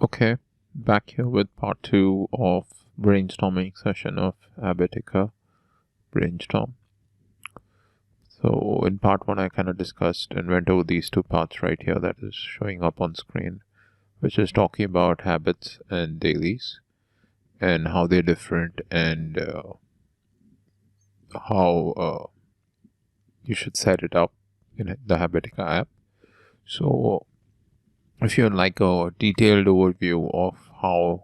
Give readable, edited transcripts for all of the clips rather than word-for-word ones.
Okay, back here with part 2 of brainstorming session of Habitica Brainstorm. So in part 1 I kind of discussed and went over these two parts right here that is showing up on screen, which is talking about habits and dailies and how they're different and how you should set it up in the Habitica app. So if you'd like a detailed overview of how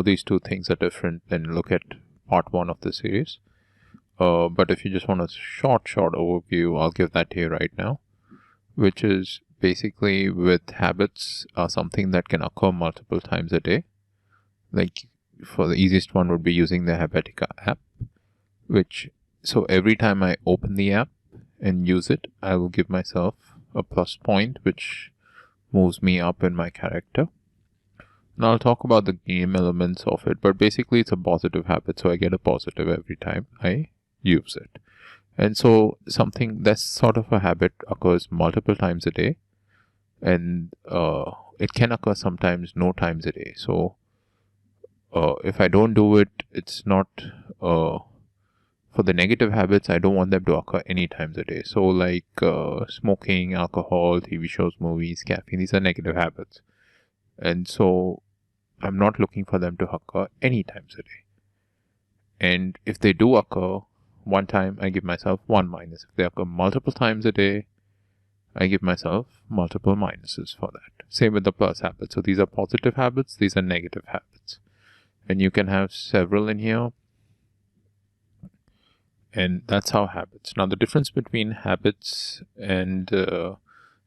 these two things are different, then look at part 1 of the series. But if you just want a short overview, I'll give that to you right now, which is basically with habits are something that can occur multiple times a day. Like for the easiest one would be using the Habitica app, so every time I open the app and use it, I will give myself a plus point, which moves me up in my character. And I'll talk about the game elements of it, but basically it's a positive habit, so I get a positive every time I use it. And so something that's sort of a habit occurs multiple times a day, and it can occur sometimes no times a day. So if I don't do it, it's not for the negative habits, I don't want them to occur any times a day. So like smoking, alcohol, TV shows, movies, caffeine, these are negative habits. And so I'm not looking for them to occur any times a day. And if they do occur one time, I give myself 1 minus. If they occur multiple times a day, I give myself multiple minuses for that. Same with the plus habits. So these are positive habits, these are negative habits. And you can have several in here. And that's how habits. Now the difference between habits and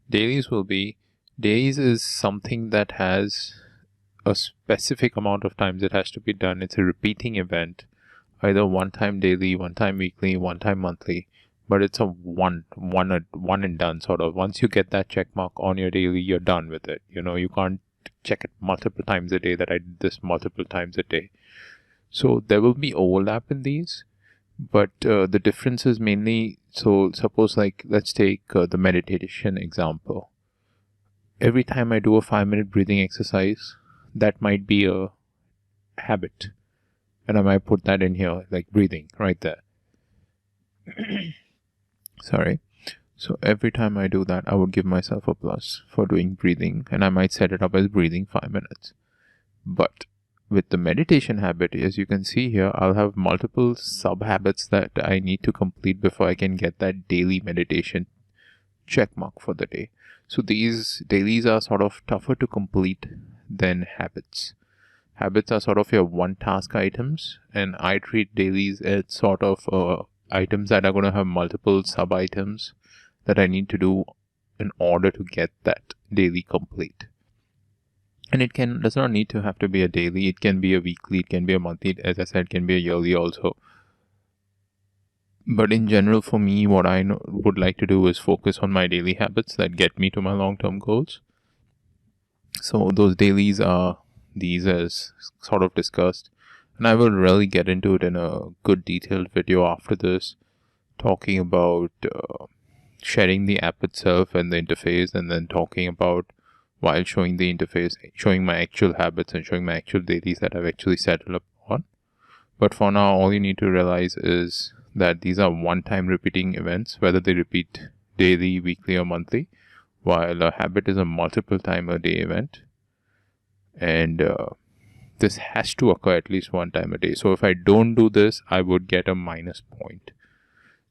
dailies will be, dailies is something that has a specific amount of times it has to be done. It's a repeating event, either one time daily, one time weekly, one time monthly, but it's a one and done sort of. Once you get that check mark on your daily, you're done with it. You can't check it multiple times a day that I did this multiple times a day. So there will be overlap in these, but the difference is mainly, so suppose like let's take the meditation example. Every time I do a 5-minute breathing exercise, that might be a habit, and I might put that in here, like breathing right there. Sorry. So every time I do that, I would give myself a plus for doing breathing, and I might set it up as breathing 5 minutes. But with the meditation habit, as you can see here, I'll have multiple sub habits that I need to complete before I can get that daily meditation check mark for the day. So these dailies are sort of tougher to complete than habits. Habits are sort of your one task items, and I treat dailies as sort of items that are going to have multiple sub items that I need to do in order to get that daily complete. And it does not need to have to be a daily. It can be a weekly, it can be a monthly, as I said, it can be a yearly also. But in general, for me, what I would like to do is focus on my daily habits that get me to my long-term goals. So those dailies are these as sort of discussed. And I will really get into it in a good detailed video after this, talking about sharing the app itself and the interface, and then talking about, while showing the interface, showing my actual habits and showing my actual dailies that I've actually settled upon. But for now, all you need to realize is that these are one-time repeating events, whether they repeat daily, weekly, or monthly, while a habit is a multiple time a day event. And this has to occur at least one time a day. So if I don't do this, I would get a minus point.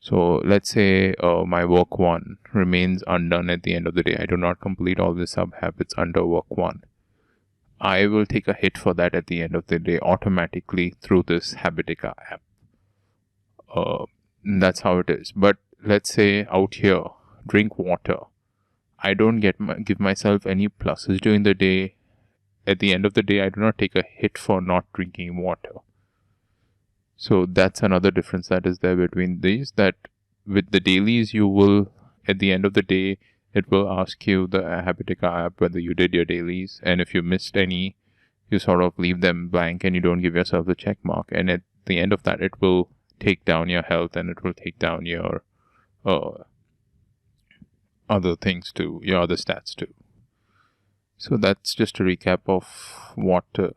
So let's say my work 1 remains undone at the end of the day. I do not complete all the sub habits under work 1. I will take a hit for that at the end of the day automatically through this Habitica app. That's how it is. But let's say out here, drink water. I don't give myself any pluses during the day. At the end of the day, I do not take a hit for not drinking water. So that's another difference that is there between these, that with the dailies, you will, at the end of the day, it will ask you, the Habitica app, whether you did your dailies, and if you missed any, you sort of leave them blank and you don't give yourself the check mark. And at the end of that, it will take down your health and it will take down your other things too, your other stats too. So that's just a recap of what the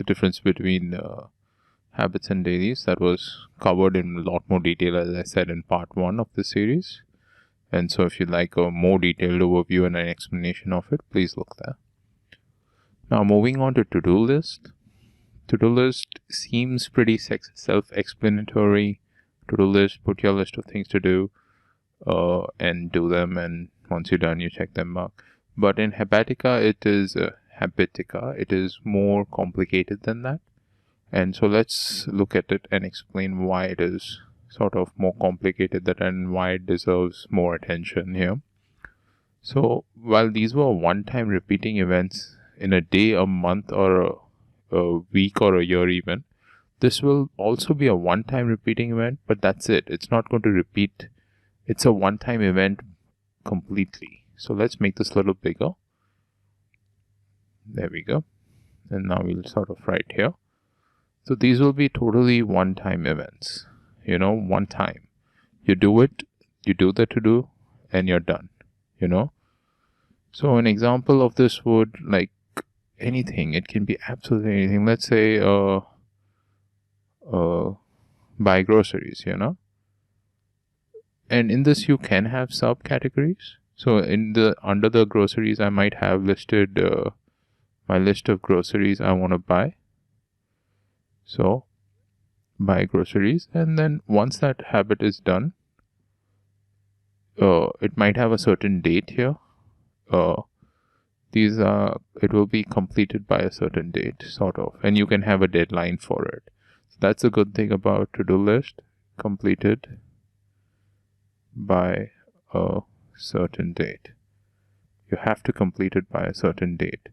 difference between habits and dailies. That was covered in a lot more detail, as I said, in part 1 of the series. And so if you'd like a more detailed overview and an explanation of it, please look there. Now moving on to to-do list. To-do list seems pretty self-explanatory. To-do list, put your list of things to do and do them, and once you're done, you check them mark. But in Habitica, it is more complicated than that. And so let's look at it and explain why it is sort of more complicated than and why it deserves more attention here. So while these were one-time repeating events in a day, a month, or a week, or a year even, this will also be a one-time repeating event, but that's it. It's not going to repeat. It's a one-time event completely. So let's make this a little bigger. There we go. And now we'll sort of write here. So these will be totally one-time events. One time. You do it, you do the to-do, and you're done. So an example of this would, like, anything. It can be absolutely anything. Let's say buy groceries, and in this you can have subcategories. So under the groceries, I might have listed my list of groceries I want to buy. So buy groceries, and then once that habit is done, it might have a certain date here. It will be completed by a certain date, sort of, and you can have a deadline for it. So that's a good thing about to-do list. Completed by a certain date. You have to complete it by a certain date.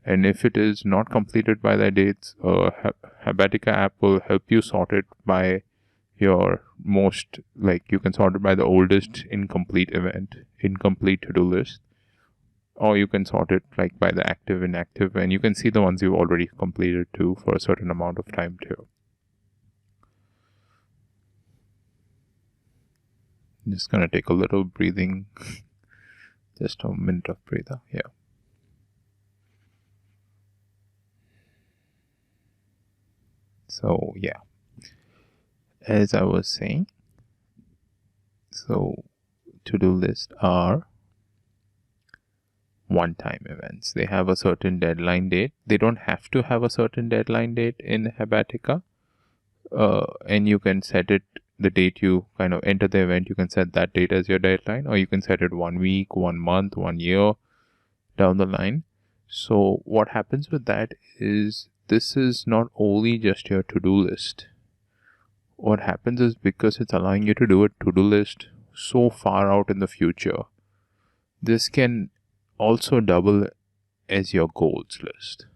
And if it is not completed by that date, Habitica app will help you sort it by your most, you can sort it by the oldest incomplete to-do list. Or you can sort it by the active, inactive, and you can see the ones you've already completed too for a certain amount of time too. I'm just gonna take a little breathing, just a minute of breather. Yeah. So yeah, as I was saying, so to-do lists are one-time events. They have a certain deadline date. They don't have to have a certain deadline date in Habitica, and you can set it, the date you kind of enter the event, you can set that date as your deadline, or you can set it 1 week, 1 month, 1 year down the line. So what happens with that is, this is not only just your to-do list. What happens is, because it's allowing you to do a to-do list so far out in the future, this can also double as your goals list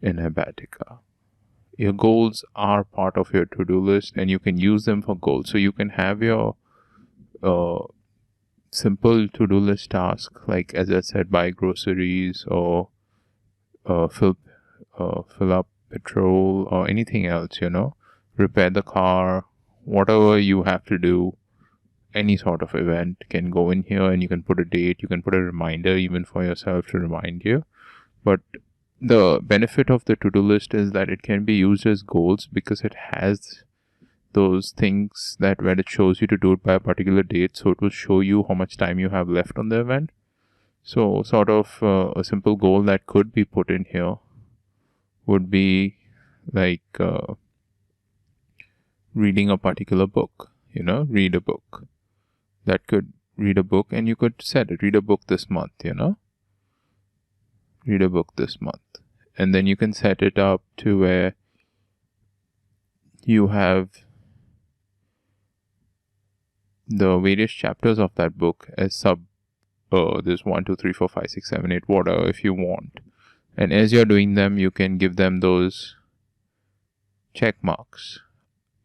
in Habitica. Your goals are part of your to-do list, and you can use them for goals. So you can have your simple to-do list task, like, as I said, buy groceries, or fill up petrol, or anything else, repair the car, whatever you have to do. Any sort of event can go in here, and you can put a date, you can put a reminder even for yourself to remind you. But the benefit of the to-do list is that it can be used as goals, because it has those things that when it shows you to do it by a particular date, so it will show you how much time you have left on the event. So sort of a simple goal that could be put in here would be like reading a particular book, read a book. That could read a book, and you could set it, read a book this month, read a book this month. And then you can set it up to where you have the various chapters of that book as there's 1, 2, 3, 4, 5, 6, 7, 8, whatever, if you want. And as you're doing them, you can give them those check marks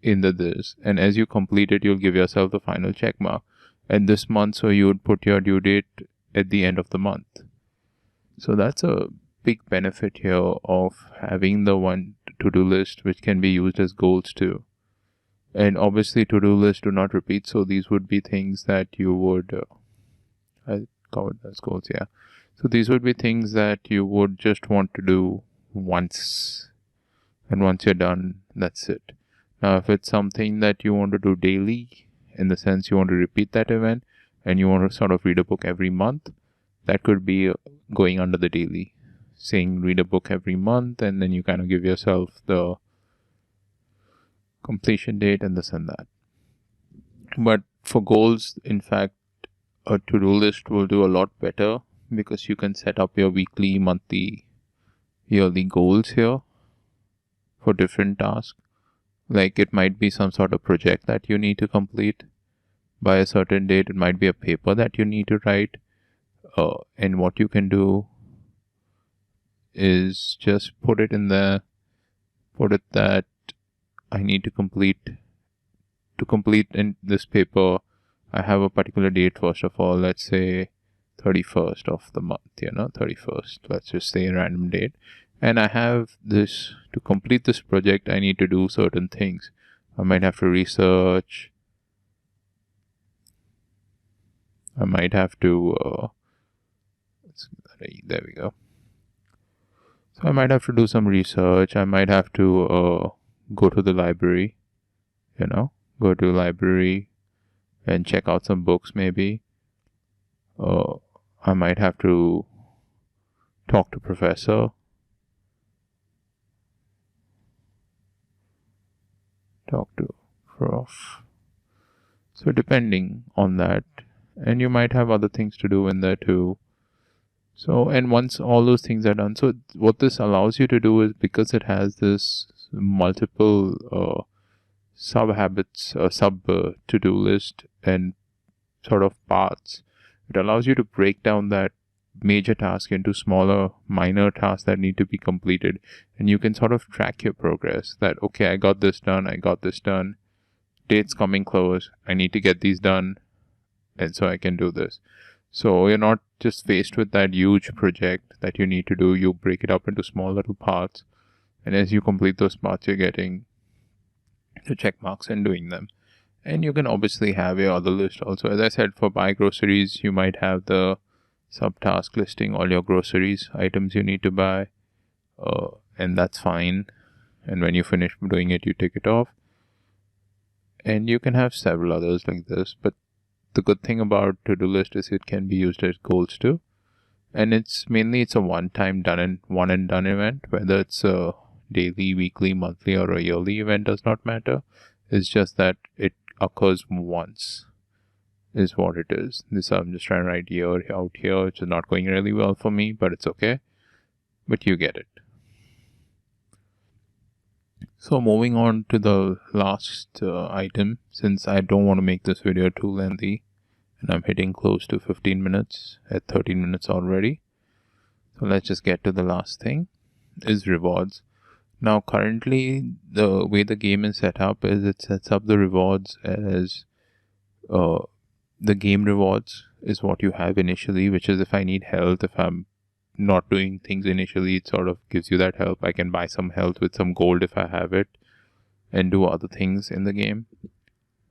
in this. And as you complete it, you'll give yourself the final check mark. And this month, so you would put your due date at the end of the month. So that's a big benefit here of having the one to-do list, which can be used as goals too. And obviously to-do lists do not repeat, so these would be things that you would I covered as goals, yeah. So these would be things that you would just want to do once, and once you're done, that's it. Now, if it's something that you want to do daily, in the sense you want to repeat that event, and you want to sort of read a book every month, that could be going under the daily, saying read a book every month, and then you kind of give yourself the completion date and this and that. But for goals, in fact, a to-do list will do a lot better, because you can set up your weekly, monthly, yearly goals here for different tasks. Like, it might be some sort of project that you need to complete by a certain date. It might be a paper that you need to write. And what you can do is just put it in there, put it that I need to complete in this paper, I have a particular date. First of all, let's say 31st of the month, 31st, let's just say a random date. And I have this, to complete this project, I need to do certain things. I might have to research. I might have to, there we go. So I might have to do some research. I might have to go to the library, go to the library and check out some books maybe. I might have to talk to professor. Talk to prof. So depending on that, and you might have other things to do in there too. So, and once all those things are done, so what this allows you to do is, because it has this multiple sub-habits, to-do list and sort of paths, it allows you to break down that major task into smaller, minor tasks that need to be completed. And you can sort of track your progress, that, okay, I got this done, date's coming close, I need to get these done, and so I can do this. So you're not just faced with that huge project that you need to do. You break it up into small little parts, and as you complete those parts, you're getting the check marks and doing them. And you can obviously have your other list also. As I said, for buy groceries, you might have the subtask listing all your groceries, items you need to buy, and that's fine. And when you finish doing it, you tick it off. And you can have several others like this, but the good thing about to-do list is it can be used as goals too. And it's a one-time one and done event. Whether it's a daily, weekly, monthly, or a yearly event does not matter. It's just that it occurs once is what it is. This I'm just trying to write year out here, which is not going really well for me, but it's okay. But you get it. So moving on to the last item, since I don't want to make this video too lengthy, and I'm hitting close to 15 minutes at 13 minutes already. So let's just get to the last thing, is rewards. Now currently the way the game is set up is it sets up the rewards as the game rewards is what you have initially, which is if I need health, if I'm not doing things initially, it sort of gives you that help. I can buy some health with some gold if I have it, and do other things in the game,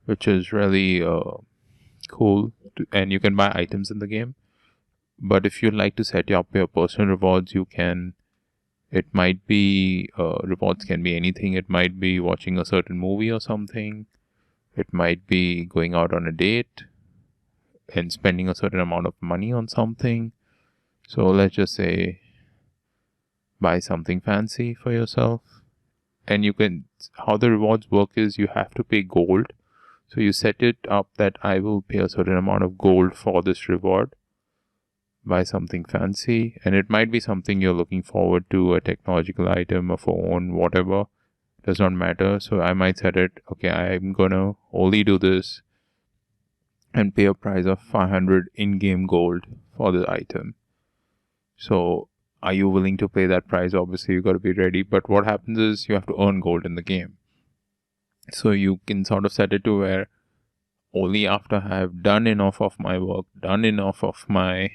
which is really cool. And you can buy items in the game. But if you'd like to set up your personal rewards, you can. It might be rewards can be anything. It might be watching a certain movie or something. It might be going out on a date and spending a certain amount of money on something. So let's just say buy something fancy for yourself. And you can, how the rewards work is you have to pay gold. So you set it up that I will pay a certain amount of gold for this reward. Buy something fancy, and it might be something you're looking forward to, a technological item, a phone, whatever, does not matter. So I might set it, okay, I'm gonna only do this and pay a price of 500 in-game gold for the item. So are you willing to pay that price? Obviously you got to be ready, but what happens is you have to earn gold in the game. So you can sort of set it to where only after I have done enough of my work, done enough of my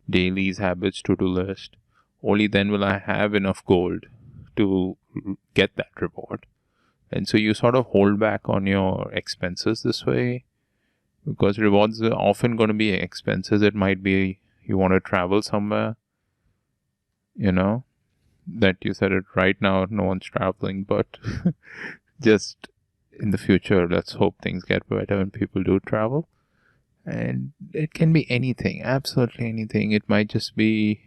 dailies, habits, to-do list, only then will I have enough gold to get that reward. And so you sort of hold back on your expenses this way, because rewards are often going to be expenses. It might be you want to travel somewhere, you know, that you said it right now, no one's traveling, but just in the future, let's hope things get better and people do travel. And it can be anything, absolutely anything. It might just be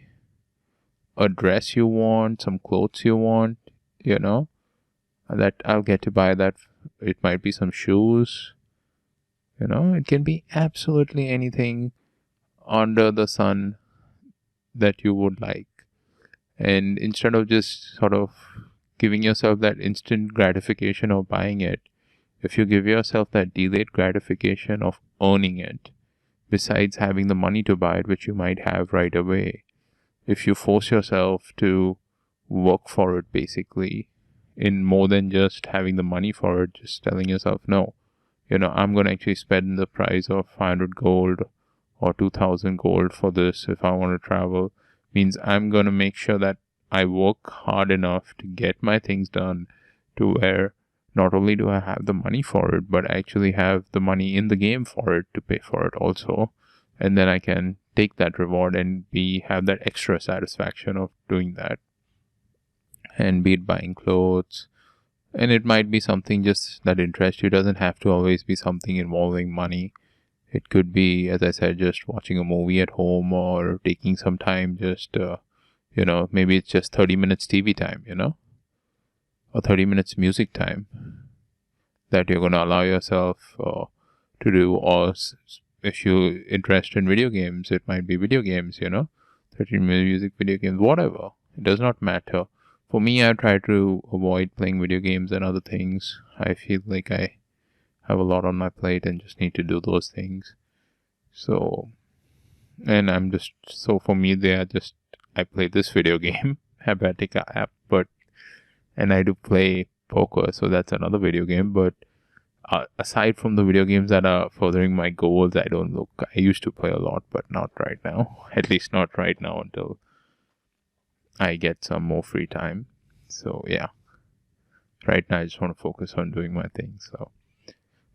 a dress you want, some clothes you want, you know, that I'll get to buy that. It might be some shoes, you know, it can be absolutely anything under the sun that you would like. And instead of just sort of giving yourself that instant gratification of buying it, if you give yourself that delayed gratification of owning it, besides having the money to buy it, which you might have right away, if you force yourself to work for it, basically, in more than just having the money for it, just telling yourself, no, you know, I'm going to actually spend the price of 500 gold or 2000 gold for this if I want to travel, means I'm going to make sure that I work hard enough to get my things done to where not only do I have the money for it, but I actually have the money in the game for it to pay for it also. And then I can take that reward and have that extra satisfaction of doing that. And be it buying clothes, and it might be something just that interests you. It doesn't have to always be something involving money. It could be, as I said, just watching a movie at home or taking some time just, you know, maybe it's just 30 minutes TV time, you know, or 30 minutes music time that you're going to allow yourself to do. Or if you're interested in video games, it might be video games, you know, 30-minute music, video games, whatever. It does not matter. For me, I try to avoid playing video games and other things. I feel like I have a lot on my plate and just need to do those things. So, and I'm just, so for me, I play this video game, Habitica app, and I do play poker, so that's another video game, but aside from the video games that are furthering my goals, I used to play a lot, but not right now. At least not right now until I get some more free time. So yeah, right now I just want to focus on doing my thing. So,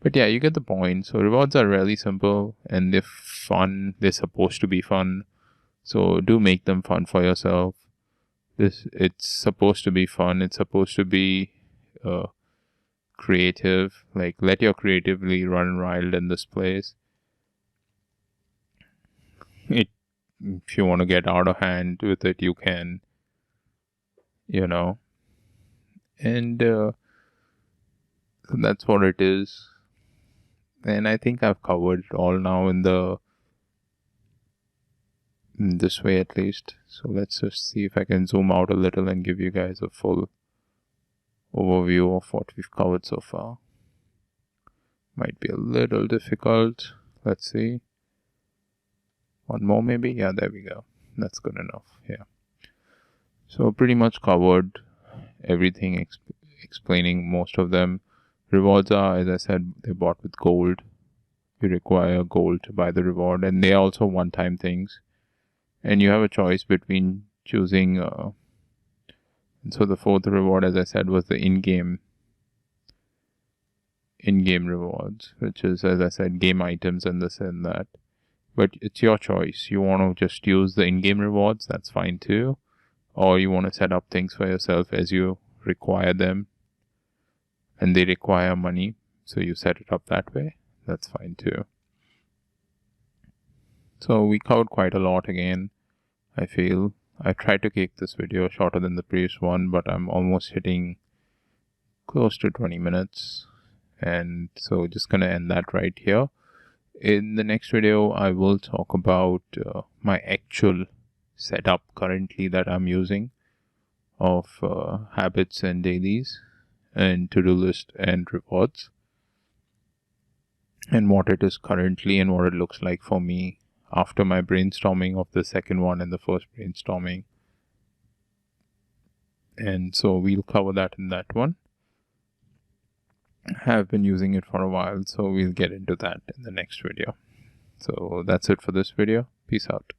but yeah, you get the point. So rewards are really simple and they're fun. They're supposed to be fun. So do make them fun for yourself. It's supposed to be fun. It's supposed to be creative. Like, let your creatively run wild in this place. If you want to get out of hand with it, you can, you know. And so that's what it is. And I think I've covered it all now in this way at least. So let's just see if I can zoom out a little and give you guys a full overview of what we've covered so far. Might be a little difficult. Let's see. One more maybe? Yeah, there we go. That's good enough. Yeah. So pretty much covered everything, explaining most of them. Rewards are, as I said, they're bought with gold. You require gold to buy the reward, and they're also one-time things. And you have a choice between choosing. And so the fourth reward, as I said, was the in-game rewards, which is, as I said, game items and this and that. But it's your choice. You want to just use the in-game rewards, that's fine too. Or you want to set up things for yourself as you require them. And they require money, so you set it up that way. That's fine too. So we covered quite a lot again, I feel. I tried to keep this video shorter than the previous one, but I'm almost hitting close to 20 minutes. And so just gonna end that right here. In the next video, I will talk about my actual setup currently that I'm using of habits and dailies and to-do list and rewards, and what it is currently and what it looks like for me after my brainstorming of the second one and the first brainstorming. And so we'll cover that in that one. I have been using it for a while, so we'll get into that in the next video. So that's it for this video. Peace out.